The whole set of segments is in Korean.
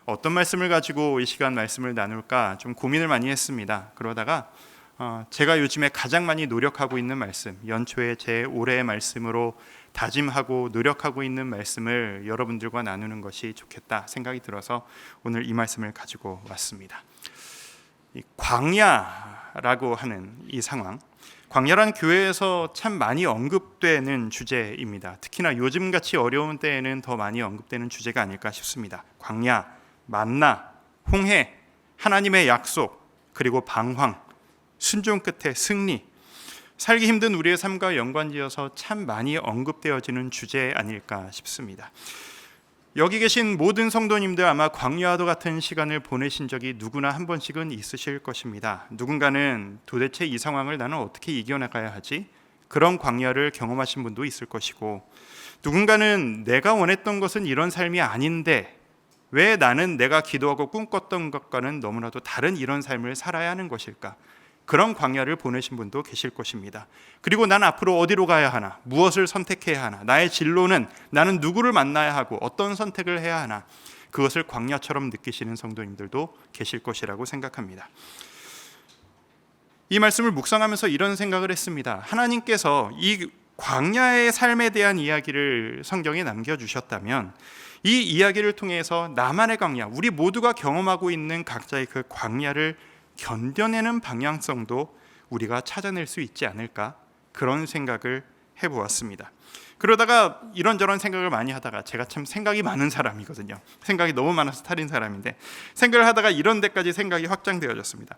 어떤 말씀을 가지고 이 시간 말씀을 나눌까 좀 고민을 많이 했습니다. 그러다가 제가 요즘에 가장 많이 노력하고 있는 말씀, 연초에 제 올해의 말씀으로 다짐하고 노력하고 있는 말씀을 여러분들과 나누는 것이 좋겠다 생각이 들어서 오늘 이 말씀을 가지고 왔습니다. 이 광야라고 하는 이 상황, 광야란 교회에서 참 많이 언급되는 주제입니다. 특히나 요즘같이 어려운 때에는 더 많이 언급되는 주제가 아닐까 싶습니다. 광야, 만나, 홍해, 하나님의 약속, 그리고 방황, 순종 끝에 승리, 살기 힘든 우리의 삶과 연관지어서 참 많이 언급되어지는 주제 아닐까 싶습니다. 여기 계신 모든 성도님들 아마 광야와도 같은 시간을 보내신 적이 누구나 한 번씩은 있으실 것입니다. 누군가는 도대체 이 상황을 나는 어떻게 이겨나가야 하지? 그런 광야를 경험하신 분도 있을 것이고, 누군가는 내가 원했던 것은 이런 삶이 아닌데 왜 나는 내가 기도하고 꿈꿨던 것과는 너무나도 다른 이런 삶을 살아야 하는 것일까? 그런 광야를 보내신 분도 계실 것입니다. 그리고 난 앞으로 어디로 가야 하나? 무엇을 선택해야 하나? 나의 진로는 나는 누구를 만나야 하고 어떤 선택을 해야 하나? 그것을 광야처럼 느끼시는 성도님들도 계실 것이라고 생각합니다. 이 말씀을 묵상하면서 이런 생각을 했습니다. 하나님께서 이 광야의 삶에 대한 이야기를 성경에 남겨주셨다면 이 이야기를 통해서 나만의 광야, 우리 모두가 경험하고 있는 각자의 그 광야를 견뎌내는 방향성도 우리가 찾아낼 수 있지 않을까, 그런 생각을 해보았습니다. 그러다가 이런저런 생각을 많이 하다가, 제가 참 생각이 많은 사람이거든요. 생각이 너무 많아서 탈인 사람인데, 생각을 하다가 이런 데까지 생각이 확장되어졌습니다.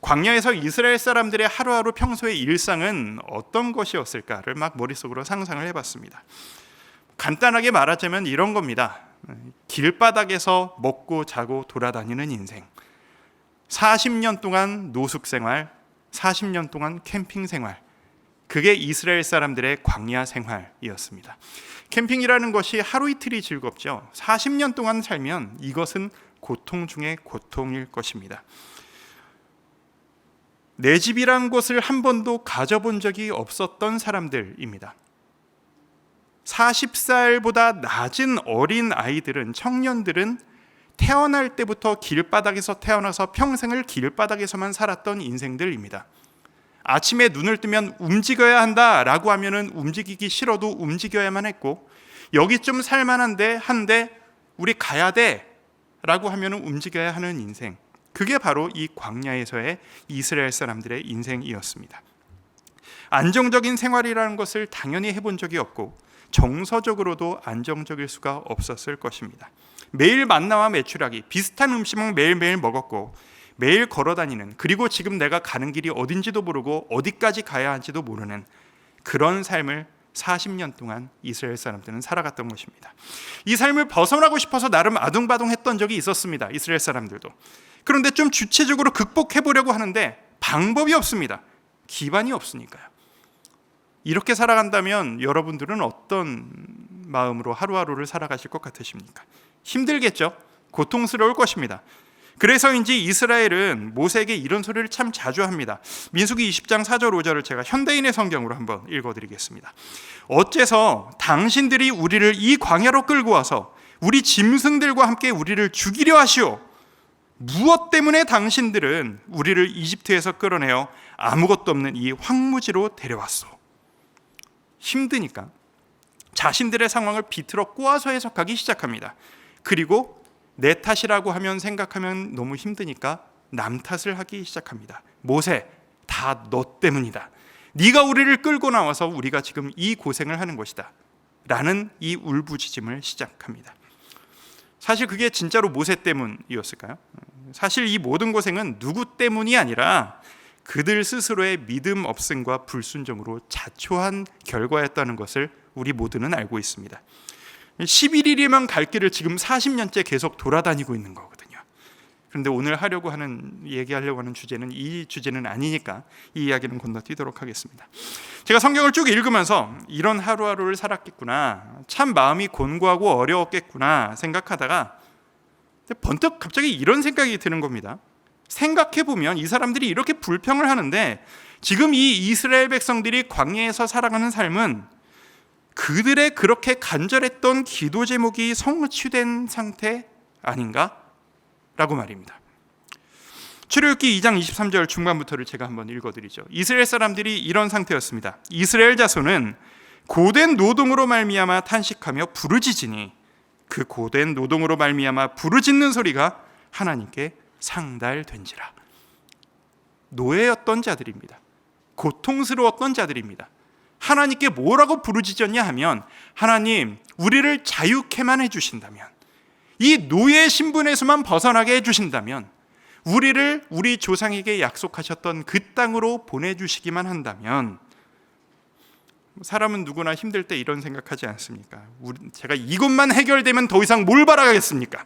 광야에서 이스라엘 사람들의 하루하루 평소의 일상은 어떤 것이었을까를 막 머릿속으로 상상을 해봤습니다. 간단하게 말하자면 이런 겁니다. 길바닥에서 먹고 자고 돌아다니는 인생, 40년 동안 노숙 생활, 40년 동안 캠핑 생활, 그게 이스라엘 사람들의 광야 생활이었습니다. 캠핑이라는 것이 하루 이틀이 즐겁죠. 40년 동안 살면 이것은 고통 중에 고통일 것입니다. 내 집이란 곳을 한 번도 가져본 적이 없었던 사람들입니다. 40살보다 낮은 어린 아이들은, 청년들은 태어날 때부터 길바닥에서 태어나서 평생을 길바닥에서만 살았던 인생들입니다. 아침에 눈을 뜨면 움직여야 한다라고 하면은 움직이기 싫어도 움직여야만 했고, 여기 좀 살만한데 우리 가야 돼라고 하면은 움직여야 하는 인생, 그게 바로 이 광야에서의 이스라엘 사람들의 인생이었습니다. 안정적인 생활이라는 것을 당연히 해본 적이 없고 정서적으로도 안정적일 수가 없었을 것입니다. 매일 만나와 메추라기, 비슷한 음식만 매일매일 먹었고 매일 걸어다니는, 그리고 지금 내가 가는 길이 어딘지도 모르고 어디까지 가야 할지도 모르는 그런 삶을 40년 동안 이스라엘 사람들은 살아갔던 것입니다. 이 삶을 벗어나고 싶어서 나름 아둥바둥했던 적이 있었습니다. 이스라엘 사람들도. 그런데 좀 주체적으로 극복해보려고 하는데 방법이 없습니다. 기반이 없으니까요. 이렇게 살아간다면 여러분들은 어떤 마음으로 하루하루를 살아가실 것 같으십니까? 힘들겠죠? 고통스러울 것입니다. 그래서인지 이스라엘은 모세에게 이런 소리를 참 자주 합니다. 민수기 20장 4절 5절을 제가 현대인의 성경으로 한번 읽어드리겠습니다. 어째서 당신들이 우리를 이 광야로 끌고 와서 우리 짐승들과 함께 우리를 죽이려 하시오? 무엇 때문에 당신들은 우리를 이집트에서 끌어내어 아무것도 없는 이 황무지로 데려왔소? 힘드니까 자신들의 상황을 비틀어 꼬아서 해석하기 시작합니다. 그리고 내 탓이라고 생각하면 너무 힘드니까 남 탓을 하기 시작합니다. 모세, 다 너 때문이다. 네가 우리를 끌고 나와서 우리가 지금 이 고생을 하는 것이다 라는 이 울부짖음을 시작합니다. 사실 그게 진짜로 모세 때문이었을까요? 사실 이 모든 고생은 누구 때문이 아니라 그들 스스로의 믿음 없음과 불순종으로 자초한 결과였다는 것을 우리 모두는 알고 있습니다. 11일이면 갈 길을 지금 40년째 계속 돌아다니고 있는 거거든요. 그런데 오늘 얘기하려고 하는 주제는 이 주제는 아니니까 이 이야기는 건너뛰도록 하겠습니다. 제가 성경을 쭉 읽으면서 이런 하루하루를 살았겠구나, 참 마음이 곤고하고 어려웠겠구나 생각하다가 번뜩 갑자기 이런 생각이 드는 겁니다. 생각해보면 이 사람들이 이렇게 불평을 하는데 지금 이 이스라엘 백성들이 광야에서 살아가는 삶은 그들의 그렇게 간절했던 기도 제목이 성취된 상태 아닌가? 라고 말입니다. 출애굽기 2장 23절 중반부터를 제가 한번 읽어드리죠. 이스라엘 사람들이 이런 상태였습니다. 이스라엘 자손은 고된 노동으로 말미암아 탄식하며 부르짖으니 그 고된 노동으로 말미암아 부르짖는 소리가 하나님께 상달된지라. 노예였던 자들입니다. 고통스러웠던 자들입니다. 하나님께 뭐라고 부르짖었냐 하면, 하나님 우리를 자유케만 해주신다면, 이 노예 신분에서만 벗어나게 해주신다면, 우리를 우리 조상에게 약속하셨던 그 땅으로 보내주시기만 한다면. 사람은 누구나 힘들 때 이런 생각하지 않습니까? 제가 이것만 해결되면 더 이상 뭘 바라겠습니까?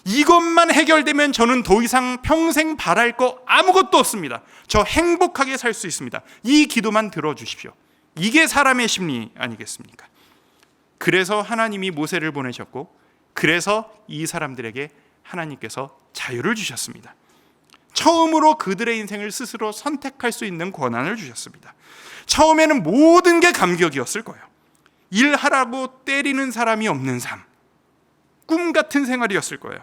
이것만 해결되면 저는 더 이상 평생 바랄 거 아무것도 없습니다. 저 행복하게 살 수 있습니다. 이 기도만 들어주십시오. 이게 사람의 심리 아니겠습니까? 그래서 하나님이 모세를 보내셨고, 그래서 이 사람들에게 하나님께서 자유를 주셨습니다. 처음으로 그들의 인생을 스스로 선택할 수 있는 권한을 주셨습니다. 처음에는 모든 게 감격이었을 거예요. 일하라고 때리는 사람이 없는 삶, 꿈 같은 생활이었을 거예요.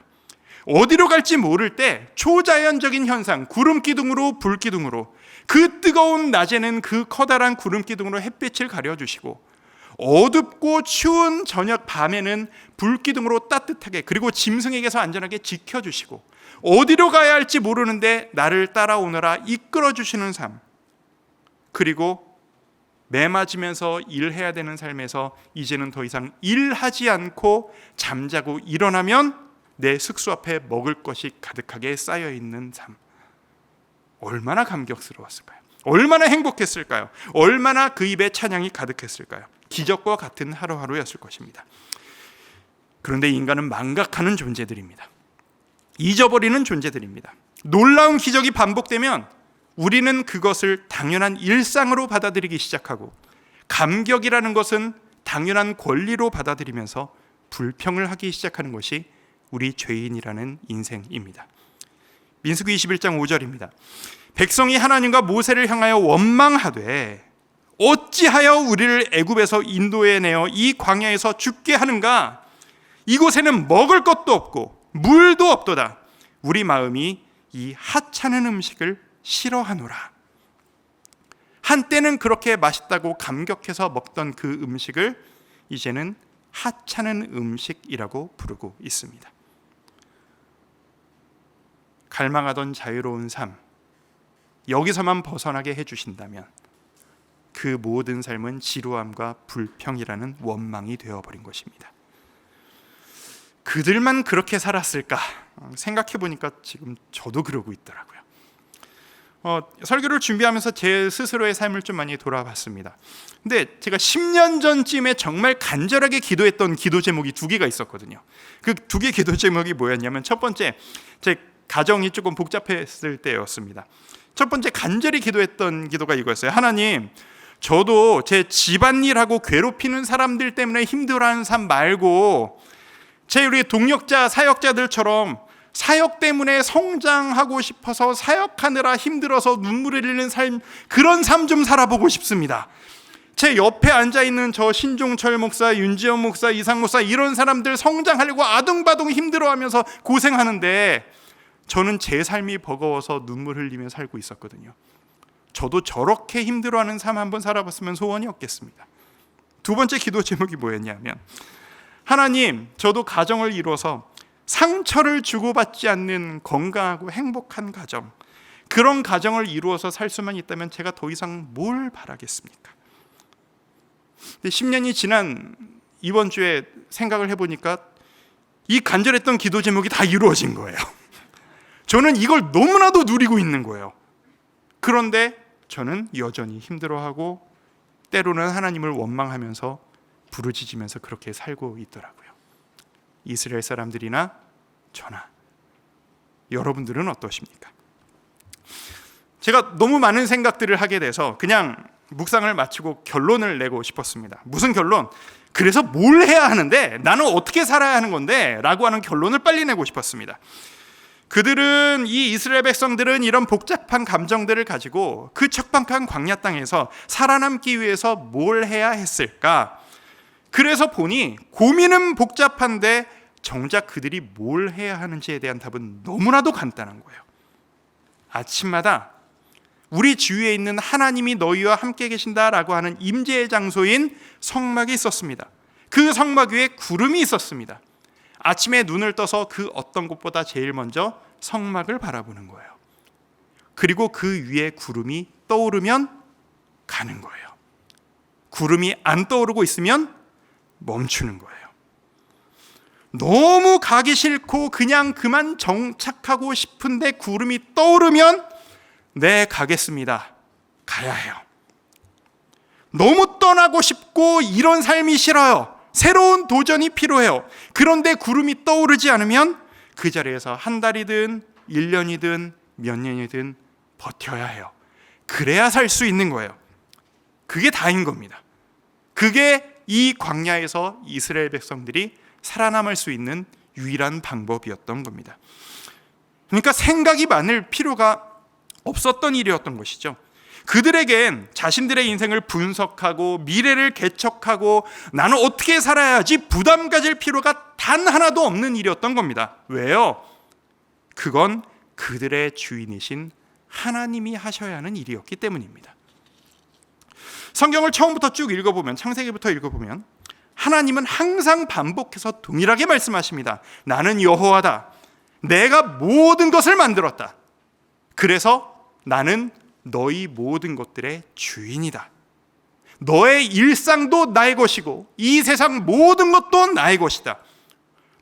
어디로 갈지 모를 때 초자연적인 현상, 구름 기둥으로 불 기둥으로, 그 뜨거운 낮에는 그 커다란 구름 기둥으로 햇빛을 가려주시고, 어둡고 추운 저녁 밤에는 불기둥으로 따뜻하게, 그리고 짐승에게서 안전하게 지켜주시고, 어디로 가야 할지 모르는데 나를 따라오너라 이끌어주시는 삶, 그리고 매 맞으면서 일해야 되는 삶에서 이제는 더 이상 일하지 않고 잠자고 일어나면 내 숙소 앞에 먹을 것이 가득하게 쌓여있는 삶. 얼마나 감격스러웠을까요? 얼마나 행복했을까요? 얼마나 그 입에 찬양이 가득했을까요? 기적과 같은 하루하루였을 것입니다. 그런데 인간은 망각하는 존재들입니다. 잊어버리는 존재들입니다. 놀라운 기적이 반복되면 우리는 그것을 당연한 일상으로 받아들이기 시작하고, 감격이라는 것은 당연한 권리로 받아들이면서 불평을 하기 시작하는 것이 우리 죄인이라는 인생입니다. 민수기 21장 5절입니다. 백성이 하나님과 모세를 향하여 원망하되 어찌하여 우리를 애굽에서 인도해 내어 이 광야에서 죽게 하는가? 이곳에는 먹을 것도 없고 물도 없도다. 우리 마음이 이 하찮은 음식을 싫어하노라. 한때는 그렇게 맛있다고 감격해서 먹던 그 음식을 이제는 하찮은 음식이라고 부르고 있습니다. 갈망하던 자유로운 삶, 여기서만 벗어나게 해주신다면 그 모든 삶은 지루함과 불평이라는 원망이 되어버린 것입니다. 그들만 그렇게 살았을까 생각해 보니까 지금 저도 그러고 있더라고요. 설교를 준비하면서 제 스스로의 삶을 좀 많이 돌아봤습니다. 근데 제가 10년 전쯤에 정말 간절하게 기도했던 기도 제목이 두 개가 있었거든요. 그 두 개 기도 제목이 뭐였냐면, 첫 번째, 제 가정이 조금 복잡했을 때였습니다. 첫 번째 간절히 기도했던 기도가 이거였어요. 하나님, 저도 제 집안일하고 괴롭히는 사람들 때문에 힘들어하는 삶 말고 제 우리 동역자, 사역자들처럼 사역 때문에 성장하고 싶어서 사역하느라 힘들어서 눈물을 흘리는 삶, 그런 삶 좀 살아보고 싶습니다. 제 옆에 앉아있는 저 신종철 목사, 윤지영 목사, 이상 목사, 이런 사람들 성장하려고 아둥바둥 힘들어하면서 고생하는데 저는 제 삶이 버거워서 눈물 흘리며 살고 있었거든요. 저도 저렇게 힘들어하는 삶 한번 살아봤으면 소원이 없겠습니다. 두 번째 기도 제목이 뭐였냐면, 하나님, 저도 가정을 이뤄서 상처를 주고받지 않는 건강하고 행복한 가정, 그런 가정을 이루어서 살 수만 있다면 제가 더 이상 뭘 바라겠습니까? 근데 10년이 지난 이번 주에 생각을 해보니까 이 간절했던 기도 제목이 다 이루어진 거예요. 저는 이걸 너무나도 누리고 있는 거예요. 그런데 저는 여전히 힘들어하고 때로는 하나님을 원망하면서 부르짖으면서 그렇게 살고 있더라고요. 이스라엘 사람들이나 저나, 여러분들은 어떠십니까? 제가 너무 많은 생각들을 하게 돼서 그냥 묵상을 마치고 결론을 내고 싶었습니다. 무슨 결론? 그래서 뭘 해야 하는데, 나는 어떻게 살아야 하는 건데? 라고 하는 결론을 빨리 내고 싶었습니다. 그들은, 이 이스라엘 백성들은 이런 복잡한 감정들을 가지고 그 척박한 광야 땅에서 살아남기 위해서 뭘 해야 했을까? 그래서 보니 고민은 복잡한데 정작 그들이 뭘 해야 하는지에 대한 답은 너무나도 간단한 거예요. 아침마다 우리 주위에 있는 하나님이 너희와 함께 계신다라고 하는 임재의 장소인 성막이 있었습니다. 그 성막 위에 구름이 있었습니다. 아침에 눈을 떠서 그 어떤 곳보다 제일 먼저 성막을 바라보는 거예요. 그리고 그 위에 구름이 떠오르면 가는 거예요. 구름이 안 떠오르고 있으면 멈추는 거예요. 너무 가기 싫고 그냥 그만 정착하고 싶은데 구름이 떠오르면 네, 가겠습니다. 가야 해요. 너무 떠나고 싶고 이런 삶이 싫어요. 새로운 도전이 필요해요. 그런데 구름이 떠오르지 않으면 그 자리에서 한 달이든 1년이든 몇 년이든 버텨야 해요. 그래야 살 수 있는 거예요. 그게 다인 겁니다. 그게 이 광야에서 이스라엘 백성들이 살아남을 수 있는 유일한 방법이었던 겁니다. 그러니까 생각이 많을 필요가 없었던 일이었던 것이죠. 그들에겐 자신들의 인생을 분석하고 미래를 개척하고 나는 어떻게 살아야지 부담 가질 필요가 단 하나도 없는 일이었던 겁니다. 왜요? 그건 그들의 주인이신 하나님이 하셔야 하는 일이었기 때문입니다. 성경을 처음부터 쭉 읽어보면, 창세기부터 읽어보면 하나님은 항상 반복해서 동일하게 말씀하십니다. 나는 여호와다. 내가 모든 것을 만들었다. 그래서 나는 너희 모든 것들의 주인이다. 너의 일상도 나의 것이고 이 세상 모든 것도 나의 것이다.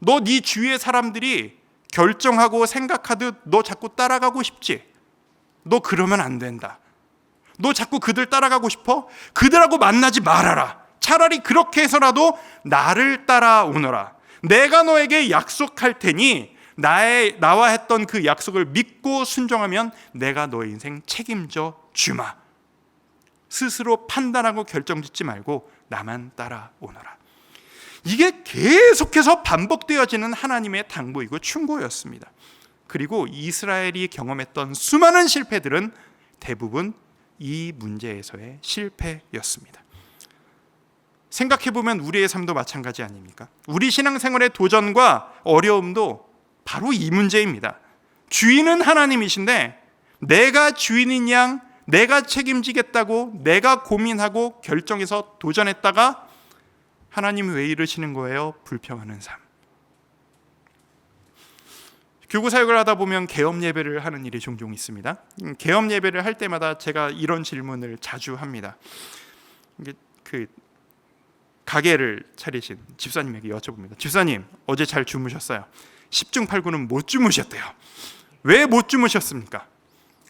너 네 주위의 사람들이 결정하고 생각하듯 너 자꾸 따라가고 싶지? 너 그러면 안 된다. 너 자꾸 그들 따라가고 싶어? 그들하고 만나지 말아라. 차라리 그렇게 해서라도 나를 따라오너라. 내가 너에게 약속할 테니 나와 했던 그 약속을 믿고 순종하면 내가 너의 인생 책임져 주마. 스스로 판단하고 결정짓지 말고 나만 따라오너라. 이게 계속해서 반복되어지는 하나님의 당부이고 충고였습니다. 그리고 이스라엘이 경험했던 수많은 실패들은 대부분 이 문제에서의 실패였습니다. 생각해보면 우리의 삶도 마찬가지 아닙니까? 우리 신앙생활의 도전과 어려움도 바로 이 문제입니다. 주인은 하나님이신데 내가 주인인 양 내가 책임지겠다고 내가 고민하고 결정해서 도전했다가 하나님 왜 이러시는 거예요? 불평하는 삶. 교구 사역을 하다 보면 개업 예배를 하는 일이 종종 있습니다. 개업 예배를 할 때마다 제가 이런 질문을 자주 합니다. 그 가게를 차리신 집사님에게 여쭤봅니다. 집사님, 어제 잘 주무셨어요? 10중 8구는 못 주무셨대요. 왜 못 주무셨습니까?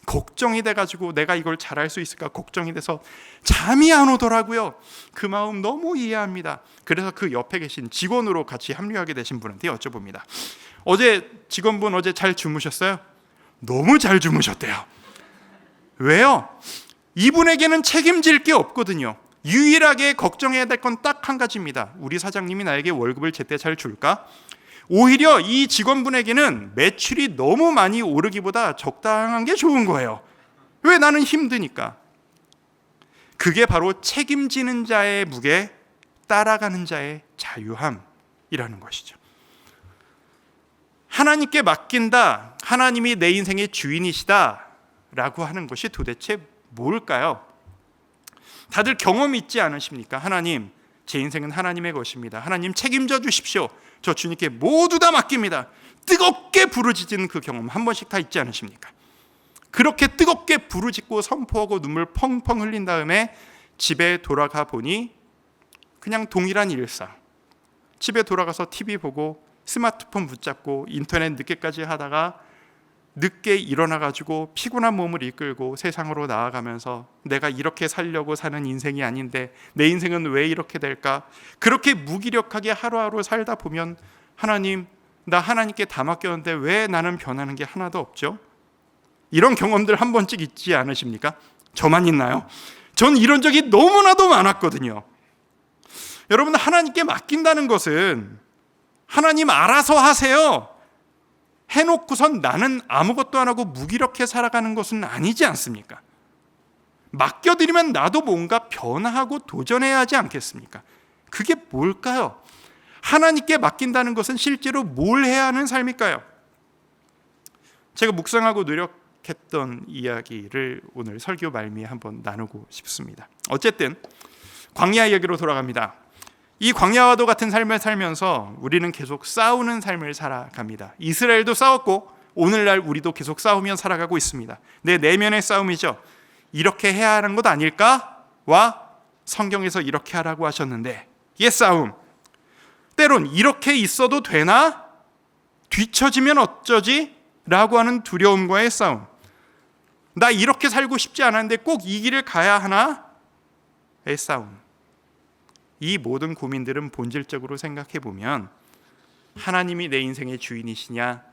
걱정이 돼가지고 내가 이걸 잘할 수 있을까 걱정이 돼서 잠이 안 오더라고요. 그 마음 너무 이해합니다. 그래서 그 옆에 계신 직원으로 같이 합류하게 되신 분한테 여쭤봅니다. 직원분 어제 잘 주무셨어요? 너무 잘 주무셨대요. 왜요? 이분에게는 책임질 게 없거든요. 유일하게 걱정해야 될 건 딱 한 가지입니다. 우리 사장님이 나에게 월급을 제때 잘 줄까? 오히려 이 직원분에게는 매출이 너무 많이 오르기보다 적당한 게 좋은 거예요. 왜? 나는 힘드니까. 그게 바로 책임지는 자의 무게, 따라가는 자의 자유함이라는 것이죠. 하나님께 맡긴다, 하나님이 내 인생의 주인이시다 라고 하는 것이 도대체 뭘까요? 다들 경험이 있지 않으십니까? 하나님, 제 인생은 하나님의 것입니다. 하나님 책임져 주십시오. 저 주님께 모두 다 맡깁니다. 뜨겁게 부르짖는 그 경험 한 번씩 다 있지 않으십니까? 그렇게 뜨겁게 부르짖고 선포하고 눈물 펑펑 흘린 다음에 집에 돌아가 보니 그냥 동일한 일상. 집에 돌아가서 TV 보고 스마트폰 붙잡고 인터넷 늦게까지 하다가 늦게 일어나가지고 피곤한 몸을 이끌고 세상으로 나아가면서 내가 이렇게 살려고 사는 인생이 아닌데 내 인생은 왜 이렇게 될까? 그렇게 무기력하게 하루하루 살다 보면 하나님, 나 하나님께 다 맡겼는데 왜 나는 변하는 게 하나도 없죠? 이런 경험들 한 번씩 있지 않으십니까? 저만 있나요? 전 이런 적이 너무나도 많았거든요. 여러분, 하나님께 맡긴다는 것은 하나님 알아서 하세요 해놓고선 나는 아무것도 안 하고 무기력해 살아가는 것은 아니지 않습니까? 맡겨드리면 나도 뭔가 변화하고 도전해야 하지 않겠습니까? 그게 뭘까요? 하나님께 맡긴다는 것은 실제로 뭘 해야 하는 삶일까요? 제가 묵상하고 노력했던 이야기를 오늘 설교 말미에 한번 나누고 싶습니다. 어쨌든 광야 이야기로 돌아갑니다. 이 광야와도 같은 삶을 살면서 우리는 계속 싸우는 삶을 살아갑니다. 이스라엘도 싸웠고 오늘날 우리도 계속 싸우며 살아가고 있습니다. 내 내면의 싸움이죠. 이렇게 해야 하는 것 아닐까? 와 성경에서 이렇게 하라고 하셨는데 의 싸움. 때론 이렇게 있어도 되나? 뒤처지면 어쩌지? 라고 하는 두려움과의 싸움. 나 이렇게 살고 싶지 않았는데 꼭 이 길을 가야 하나? 의 싸움. 이 모든 고민들은 본질적으로 생각해 보면 하나님이 내 인생의 주인이시냐,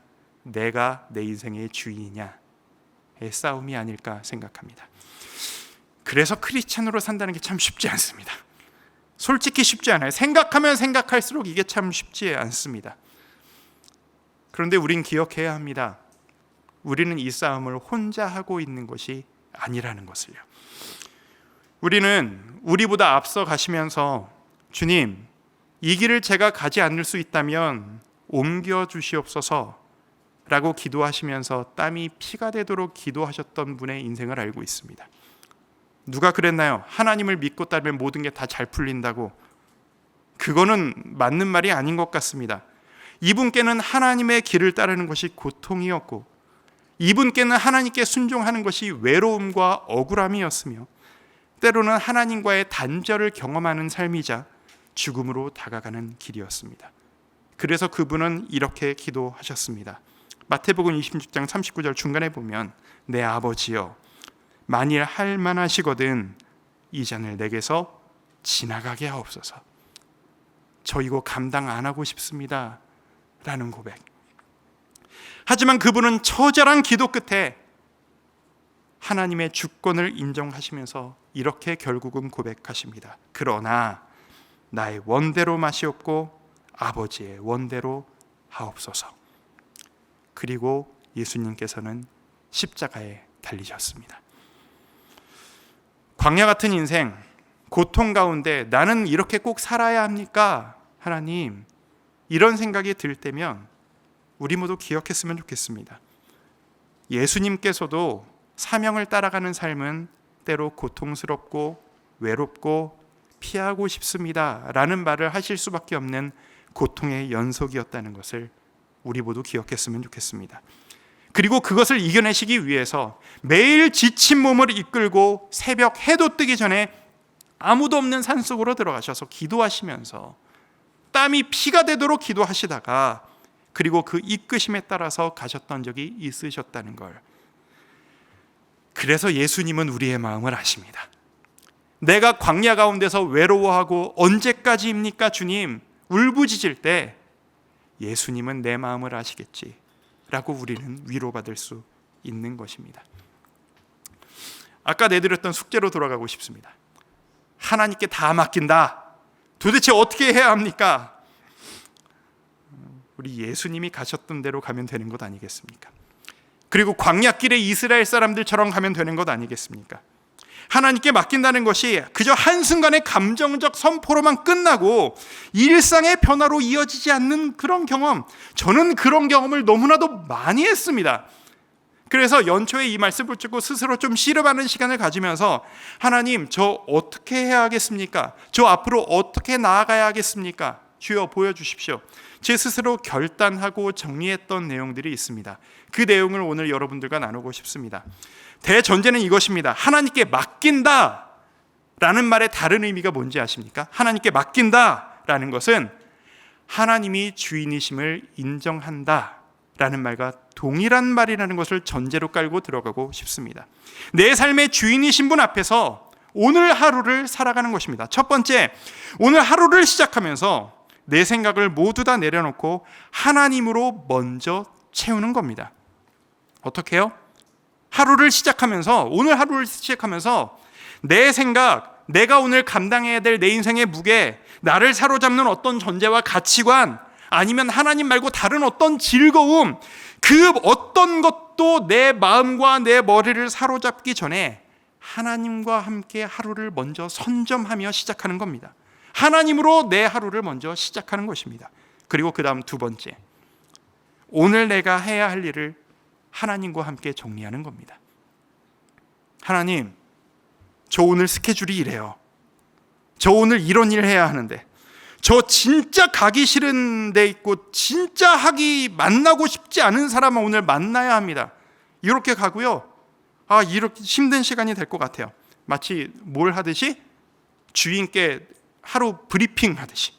내가 내 인생의 주인이냐의 싸움이 아닐까 생각합니다. 그래서 크리스찬으로 산다는 게 참 쉽지 않습니다. 솔직히 쉽지 않아요. 생각하면 생각할수록 이게 참 쉽지 않습니다. 그런데 우린 기억해야 합니다. 우리는 이 싸움을 혼자 하고 있는 것이 아니라는 것을요. 우리는 우리보다 앞서 가시면서 주님, 이 길을 제가 가지 않을 수 있다면 옮겨 주시옵소서 라고 기도하시면서 땀이 피가 되도록 기도하셨던 분의 인생을 알고 있습니다. 누가 그랬나요? 하나님을 믿고 따르면 모든 게 다 잘 풀린다고. 그거는 맞는 말이 아닌 것 같습니다. 이분께는 하나님의 길을 따르는 것이 고통이었고 이분께는 하나님께 순종하는 것이 외로움과 억울함이었으며 때로는 하나님과의 단절을 경험하는 삶이자 죽음으로 다가가는 길이었습니다. 그래서 그분은 이렇게 기도하셨습니다. 마태복음 26장 39절 중간에 보면 내 아버지여 만일 할 만하시거든 이 잔을 내게서 지나가게 하옵소서. 저 이거 감당 안 하고 싶습니다 라는 고백. 하지만 그분은 처절한 기도 끝에 하나님의 주권을 인정하시면서 이렇게 결국은 고백하십니다. 그러나 나의 원대로 마시옵고 아버지의 원대로 하옵소서. 그리고 예수님께서는 십자가에 달리셨습니다. 광야 같은 인생, 고통 가운데 나는 이렇게 꼭 살아야 합니까? 하나님, 이런 생각이 들 때면 우리 모두 기억했으면 좋겠습니다. 예수님께서도 사명을 따라가는 삶은 때로 고통스럽고 외롭고 피하고 싶습니다 라는 말을 하실 수밖에 없는 고통의 연속이었다는 것을 우리 모두 기억했으면 좋겠습니다. 그리고 그것을 이겨내시기 위해서 매일 지친 몸을 이끌고 새벽 해도 뜨기 전에 아무도 없는 산속으로 들어가셔서 기도하시면서 땀이 피가 되도록 기도하시다가 그리고 그 이끄심에 따라서 가셨던 적이 있으셨다는 걸. 그래서 예수님은 우리의 마음을 아십니다. 내가 광야 가운데서 외로워하고 언제까지입니까 주님? 울부짖을 때 예수님은 내 마음을 아시겠지 라고 우리는 위로받을 수 있는 것입니다. 아까 내드렸던 숙제로 돌아가고 싶습니다. 하나님께 다 맡긴다. 도대체 어떻게 해야 합니까? 우리 예수님이 가셨던 대로 가면 되는 것 아니겠습니까? 그리고 광야길에 이스라엘 사람들처럼 가면 되는 것 아니겠습니까? 하나님께 맡긴다는 것이 그저 한순간의 감정적 선포로만 끝나고 일상의 변화로 이어지지 않는 그런 경험, 저는 그런 경험을 너무나도 많이 했습니다. 그래서 연초에 이 말씀을 듣고 스스로 좀 씨름하는 시간을 가지면서 하나님, 저 어떻게 해야 하겠습니까? 저 앞으로 어떻게 나아가야 하겠습니까? 주여 보여주십시오. 제 스스로 결단하고 정리했던 내용들이 있습니다. 그 내용을 오늘 여러분들과 나누고 싶습니다. 대전제는 이것입니다. 하나님께 맡긴다 라는 말의 다른 의미가 뭔지 아십니까? 하나님께 맡긴다 라는 것은 하나님이 주인이심을 인정한다 라는 말과 동일한 말이라는 것을 전제로 깔고 들어가고 싶습니다. 내 삶의 주인이신 분 앞에서 오늘 하루를 살아가는 것입니다. 첫 번째, 오늘 하루를 시작하면서 내 생각을 모두 다 내려놓고 하나님으로 먼저 채우는 겁니다. 어떻게 해요? 오늘 하루를 시작하면서 내 생각, 내가 오늘 감당해야 될 내 인생의 무게, 나를 사로잡는 어떤 전제와 가치관, 아니면 하나님 말고 다른 어떤 즐거움, 그 어떤 것도 내 마음과 내 머리를 사로잡기 전에 하나님과 함께 하루를 먼저 선점하며 시작하는 겁니다. 하나님으로 내 하루를 먼저 시작하는 것입니다. 그리고 그 다음 두 번째, 오늘 내가 해야 할 일을 하나님과 함께 정리하는 겁니다. 하나님, 저 오늘 스케줄이 이래요. 저 오늘 이런 일 해야 하는데, 저 진짜 가기 싫은 데 있고 진짜 만나고 싶지 않은 사람은 오늘 만나야 합니다. 이렇게 가고요. 이렇게 힘든 시간이 될 것 같아요. 마치 뭘 하듯이 주인께 하루 브리핑 하듯이.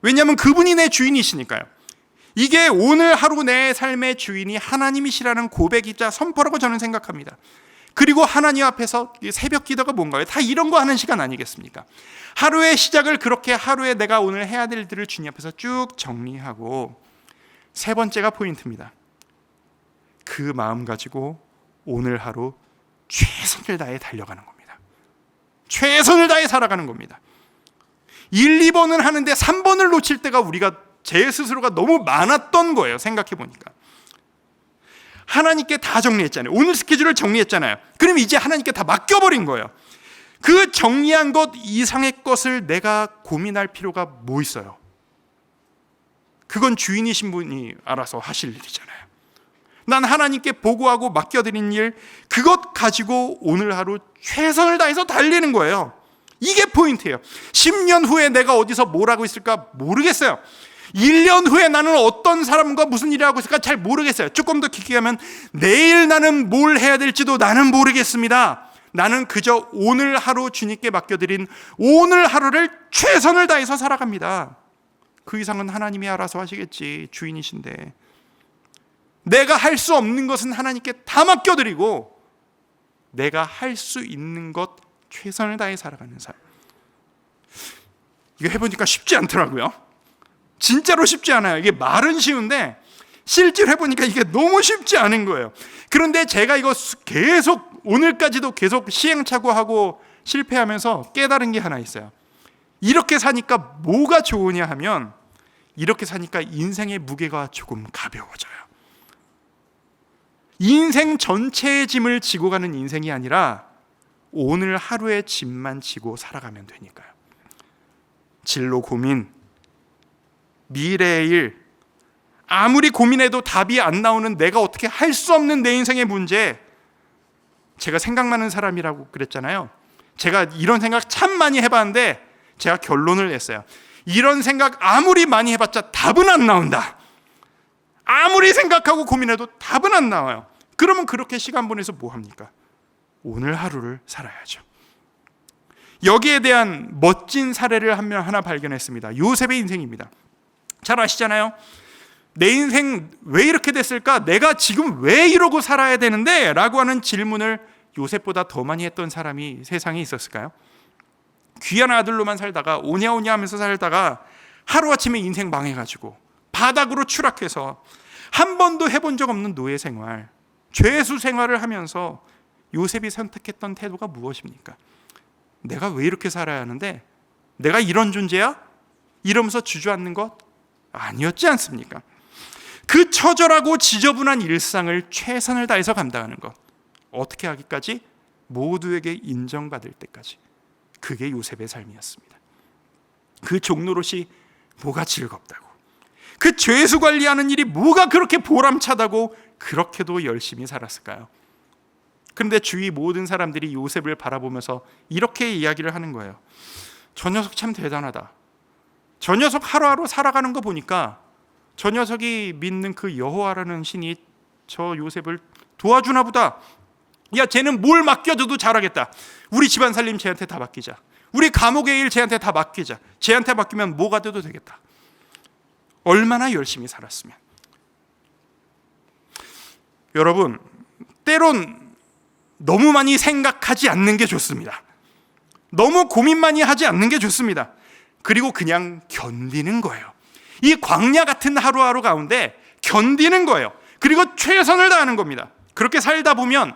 왜냐하면 그분이 내 주인이시니까요. 이게 오늘 하루 내 삶의 주인이 하나님이시라는 고백이자 선포라고 저는 생각합니다. 그리고 하나님 앞에서 새벽 기도가 뭔가요? 다 이런 거 하는 시간 아니겠습니까? 하루의 시작을 그렇게 하루에 내가 오늘 해야 될 일들을 주님 앞에서 쭉 정리하고, 세 번째가 포인트입니다. 그 마음 가지고 오늘 하루 최선을 다해 달려가는 겁니다. 최선을 다해 살아가는 겁니다. 1, 2번은 하는데 3번을 놓칠 때가 우리가 제 스스로가 너무 많았던 거예요. 생각해 보니까. 하나님께 다 정리했잖아요. 오늘 스케줄을 정리했잖아요. 그럼 이제 하나님께 다 맡겨버린 거예요. 그 정리한 것 이상의 것을 내가 고민할 필요가 뭐 있어요? 그건 주인이신 분이 알아서 하실 일이잖아요. 난 하나님께 보고하고 맡겨드린 일, 그것 가지고 오늘 하루 최선을 다해서 달리는 거예요. 이게 포인트예요. 10년 후에 내가 어디서 뭘 하고 있을까 모르겠어요. 1년 후에 나는 어떤 사람과 무슨 일을 하고 있을까 잘 모르겠어요. 조금 더 깊게 가면 내일 나는 뭘 해야 될지도 나는 모르겠습니다. 나는 그저 오늘 하루 주님께 맡겨드린 오늘 하루를 최선을 다해서 살아갑니다. 그 이상은 하나님이 알아서 하시겠지. 주인이신데. 내가 할 수 없는 것은 하나님께 다 맡겨드리고 내가 할 수 있는 것 최선을 다해 살아가는 삶. 이거 해보니까 쉽지 않더라고요. 진짜로 쉽지 않아요. 이게 말은 쉬운데 실제로 해보니까 이게 너무 쉽지 않은 거예요. 그런데 제가 이거 계속 오늘까지도 계속 시행착오하고 실패하면서 깨달은 게 하나 있어요. 이렇게 사니까 뭐가 좋으냐 하면, 이렇게 사니까 인생의 무게가 조금 가벼워져요. 인생 전체의 짐을 지고 가는 인생이 아니라 오늘 하루의 짐만 지고 살아가면 되니까요. 진로 고민, 미래의 일, 아무리 고민해도 답이 안 나오는 내가 어떻게 할 수 없는 내 인생의 문제, 제가 생각 많은 사람이라고 그랬잖아요. 제가 이런 생각 참 많이 해봤는데 제가 결론을 냈어요. 이런 생각 아무리 많이 해봤자 답은 안 나온다. 아무리 생각하고 고민해도 답은 안 나와요. 그러면 그렇게 시간 보내서 뭐 합니까? 오늘 하루를 살아야죠. 여기에 대한 멋진 사례를 하나 발견했습니다. 요셉의 인생입니다. 잘 아시잖아요. 내 인생 왜 이렇게 됐을까? 내가 지금 왜 이러고 살아야 되는데? 라고 하는 질문을 요셉보다 더 많이 했던 사람이 세상에 있었을까요? 귀한 아들로만 살다가 오냐오냐 하면서 살다가 하루아침에 인생 망해가지고 바닥으로 추락해서 한 번도 해본 적 없는 노예 생활, 죄수 생활을 하면서 요셉이 선택했던 태도가 무엇입니까? 내가 왜 이렇게 살아야 하는데? 내가 이런 존재야? 이러면서 주저앉는 것 아니었지 않습니까? 그 처절하고 지저분한 일상을 최선을 다해서 감당하는 것, 어떻게 하기까지? 모두에게 인정받을 때까지. 그게 요셉의 삶이었습니다. 그 종노릇이 뭐가 즐겁다고, 그 죄수 관리하는 일이 뭐가 그렇게 보람차다고 그렇게도 열심히 살았을까요? 그런데 주위 모든 사람들이 요셉을 바라보면서 이렇게 이야기를 하는 거예요. 저 녀석 참 대단하다. 저 녀석 하루하루 살아가는 거 보니까 저 녀석이 믿는 그 여호와라는 신이 저 요셉을 도와주나 보다. 야, 쟤는 뭘 맡겨줘도 잘하겠다. 우리 집안 살림 쟤한테 다 맡기자. 우리 감옥의 일 쟤한테 다 맡기자. 쟤한테 맡기면 뭐가 돼도 되겠다. 얼마나 열심히 살았으면. 여러분, 때론 너무 많이 생각하지 않는 게 좋습니다. 너무 고민 많이 하지 않는 게 좋습니다. 그리고 그냥 견디는 거예요. 이 광야 같은 하루하루 가운데 견디는 거예요. 그리고 최선을 다하는 겁니다. 그렇게 살다 보면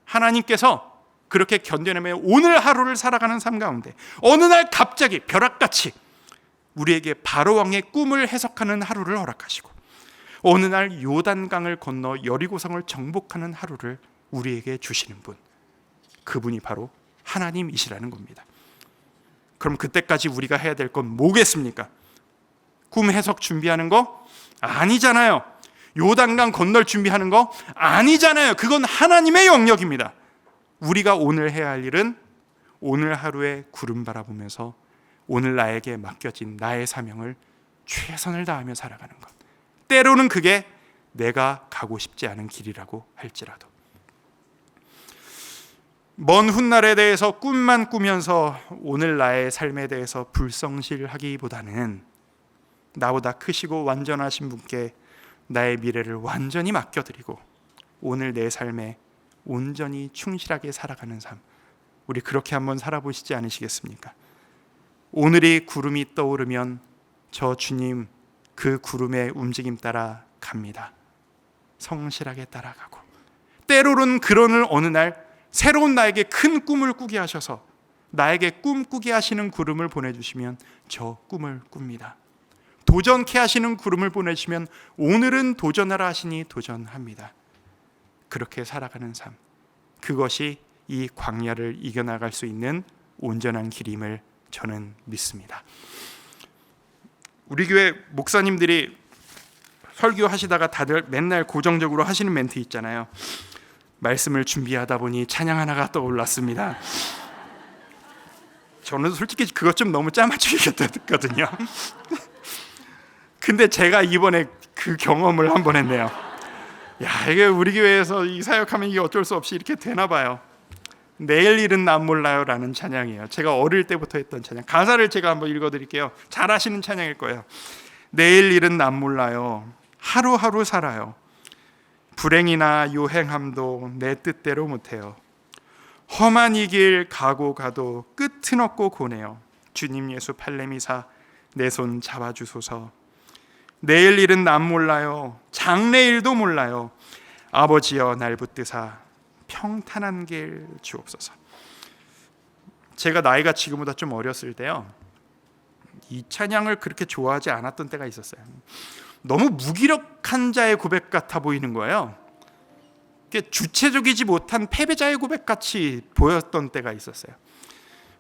하나님께서 그렇게 견뎌내며 오늘 하루를 살아가는 삶 가운데 어느 날 갑자기 벼락같이 우리에게 바로왕의 꿈을 해석하는 하루를 허락하시고, 어느 날 요단강을 건너 여리고성을 정복하는 하루를 우리에게 주시는 분, 그분이 바로 하나님이시라는 겁니다. 그럼 그때까지 우리가 해야 될 건 뭐겠습니까? 꿈 해석 준비하는 거? 아니잖아요. 요단강 건널 준비하는 거? 아니잖아요. 그건 하나님의 영역입니다. 우리가 오늘 해야 할 일은 오늘 하루의 구름 바라보면서 오늘 나에게 맡겨진 나의 사명을 최선을 다하며 살아가는 것. 때로는 그게 내가 가고 싶지 않은 길이라고 할지라도. 먼 훗날에 대해서 꿈만 꾸면서 오늘 나의 삶에 대해서 불성실하기보다는 나보다 크시고 완전하신 분께 나의 미래를 완전히 맡겨드리고 오늘 내 삶에 온전히 충실하게 살아가는 삶, 우리 그렇게 한번 살아보시지 않으시겠습니까? 오늘이 구름이 떠오르면 저 주님 그 구름의 움직임 따라 갑니다. 성실하게 따라가고, 때로는 그런 어느 날 새로운 나에게 큰 꿈을 꾸게 하셔서 나에게 꿈꾸게 하시는 구름을 보내주시면 저 꿈을 꿉니다. 도전케 하시는 구름을 보내주시면 오늘은 도전하라 하시니 도전합니다. 그렇게 살아가는 삶, 그것이 이 광야를 이겨나갈 수 있는 온전한 길임을 저는 믿습니다. 우리 교회 목사님들이 설교하시다가 다들 맨날 고정적으로 하시는 멘트 있잖아요. 말씀을 준비하다 보니 찬양 하나가 떠올랐습니다. 저는 솔직히 그것 좀 너무 짜맞추기였거든요. 근데 제가 이번에 그 경험을 한번 했네요. 야, 이게 우리 교회에서 이 사역하면 이게 어쩔 수 없이 이렇게 되나 봐요. 내일 일은 난 몰라요 라는 찬양이에요. 제가 어릴 때부터 했던 찬양. 가사를 제가 한번 읽어드릴게요. 잘 아시는 찬양일 거예요. 내일 일은 난 몰라요. 하루하루 살아요. 불행이나 요행함도 내 뜻대로 못해요. 험한 이 길 가고 가도 끝은 없고 고네요. 주님 예수 팔레미사 내 손 잡아주소서. 내일 일은 난 몰라요. 장래일도 몰라요. 아버지여 날 붙드사 평탄한 길 주옵소서. 제가 나이가 지금보다 좀 어렸을 때요, 이 찬양을 그렇게 좋아하지 않았던 때가 있었어요. 너무 무기력한 자의 고백 같아 보이는 거예요. 주체적이지 못한 패배자의 고백 같이 보였던 때가 있었어요.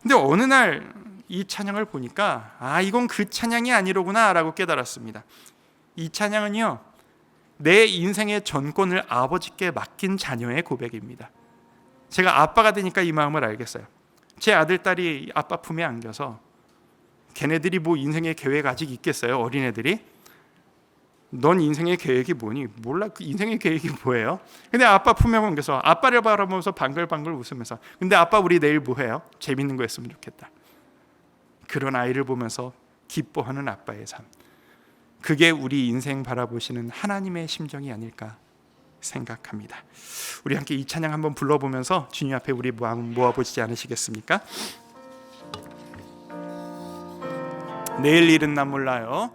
근데 어느 날 이 찬양을 보니까 이건 그 찬양이 아니로구나 라고 깨달았습니다. 이 찬양은요, 내 인생의 전권을 아버지께 맡긴 자녀의 고백입니다. 제가 아빠가 되니까 이 마음을 알겠어요. 제 아들, 딸이 아빠 품에 안겨서 걔네들이 뭐 인생의 계획 아직 있겠어요? 어린애들이? 넌 인생의 계획이 뭐니? 몰라. 그 인생의 계획이 뭐예요? 근데 아빠 품에 안겨서 아빠를 바라보면서 방글방글 웃으면서, 근데 아빠 우리 내일 뭐 해요? 재밌는 거 했으면 좋겠다. 그런 아이를 보면서 기뻐하는 아빠의 삶, 그게 우리 인생 바라보시는 하나님의 심정이 아닐까 생각합니다. 우리 함께 이 찬양 한번 불러보면서 주님 앞에 우리 마음 모아보시지 않으시겠습니까? 내일 일은 난 몰라요.